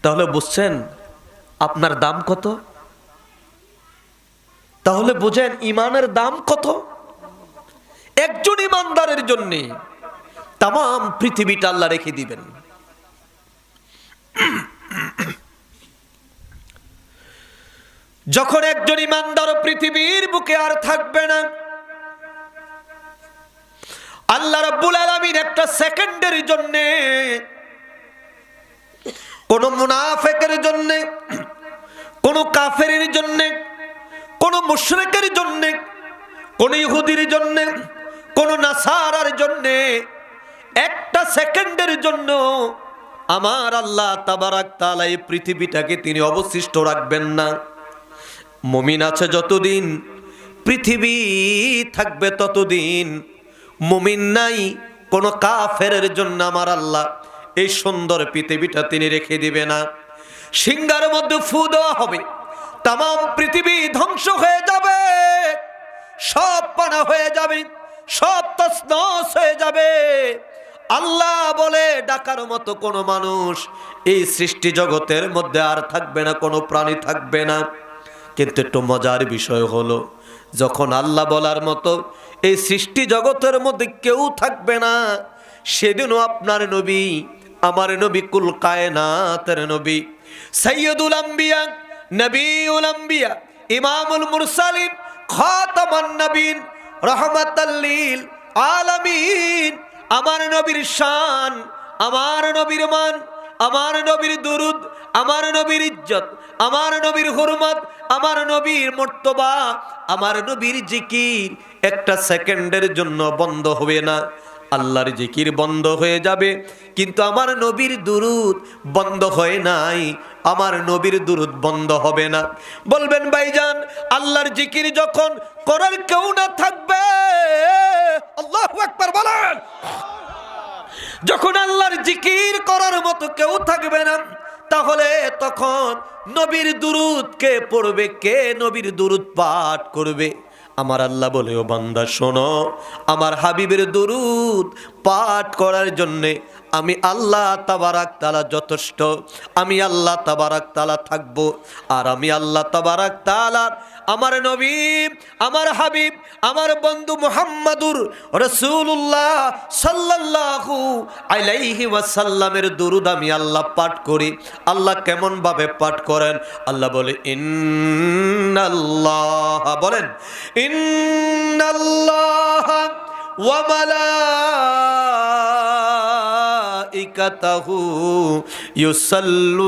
তাহলে বুঝছেন আপনার দাম কত? তাহলে বুঝেন ইমানের দাম কত। একজন ইমানদারের জন্য তাম পৃথিবীটা আল্লাহ রেখে দিবেন। যখন একজন ইমানদার পৃথিবীর বুকে আর থাকবে না, আল্লাহ রাব্বুল আলামিন একটা সেকেন্ডের জন্য কোন মুনাফিকের জন্য, কোন কাফেরের জন্য, কোন মুশরিকের জন্য, কোন ইহুদির জন্য, কোন নাসারার জন্য একটা সেকেন্ডের জন্য আমার আল্লাহ তাবারাক তাআলা এই পৃথিবীটাকে তিনি অবশিষ্ট রাখবেন না। মুমিন আছে যতদিন পৃথিবী থাকবে ততদিন, মুমিন নাই কোন কাফেরের জন্য আমার আল্লাহ এই সুন্দর পৃথিবীটা তিনি রেখে দিবে না। সিংহার মধ্যে ফু দেওয়া হবে, তাম পৃথিবী ধ্বংস হয়ে যাবে, সব পানা হয়ে যাবে, সব তছনছ হয়ে যাবে। আল্লাহ বলে ডাকার মতো কোনো মানুষ এই সৃষ্টি জগতের মধ্যে আর থাকবে না, কোনো প্রাণী থাকবে না। কিন্তু একটু মজার বিষয় হলো, যখন আল্লাহ বলার মতো এই সৃষ্টি জগতের মধ্যে কেউ থাকবে না, সেদিনও আপনার নবী, আমার নবী, কুল কায়নাতের নবী, সাইয়্যিদুল আম্বিয়া, নবিউল আম্বিয়া, ইমামুল মুরসালিন, খাতামান নবীন, রাহমাতাল লিল আলামিন, আমার নবীর শান, আমার নবীর মান, আমার নবীর দুরুদ, আমার নবীর ইজ্জত, আমার নবীর হুরমত, আমার নবীর মর্তবা, আমার নবীর জিকির একটা সেকেন্ডের জন্য বন্ধ হবে না। আল্লাহর জিকির বন্ধ হয়ে যাবে, কিন্তু আমার নবীর দুরুদ বন্ধ হয় নাই, আমার নবীর দুরুদ বন্ধ হবে না। বলবেন ভাইজান, আল্লাহর জিকির যখন করার কেউ না থাকবে, আল্লাহু আকবার বলেন, যখন আল্লাহর জিকির করার মতো কেউ থাকবে না, তাহলে তখন নবীর দুরুদ কে পড়বে, কে নবীর দুরুদ পাঠ করবে? আমার আল্লাহ বলে, ও বান্দা শোনো, আমার হাবিবের দুরুদ পাঠ করার জন্যে আমি আল্লাহ তাবারাক তাআলা যথেষ্ট, আমি আল্লাহ তাবারাক তাআলা থাকবো। আর আমি আল্লাহ তাবারাক তাআলা আমার নবী, আমার হাবিব, আমার বন্ধু মুহাম্মাদুর রাসূলুল্লাহ সাল্লাল্লাহু আলাইহি ওয়াসাল্লামের দুরুদ আমি আল্লাহ পাঠ করি। আল্লাহ কেমন ভাবে পাঠ করেন? আল্লাহ বলে, ইন্নাল্লাহ, বলেন, ইন্নাল্লাহ ওয়া মালাইকাতাহু ইউসাল্লু